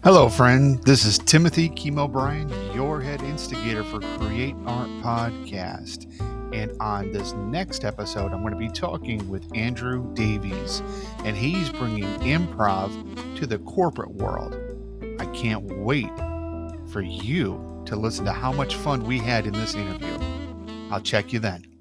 Hello, friend. This is Timothy Kim O'Brien, your head instigator for Create Art Podcast. And on this next episode, I'm going to be talking with Andrew Davies, and he's bringing improv to the corporate world. I can't wait for you to listen to how much fun we had in this interview. I'll check you then.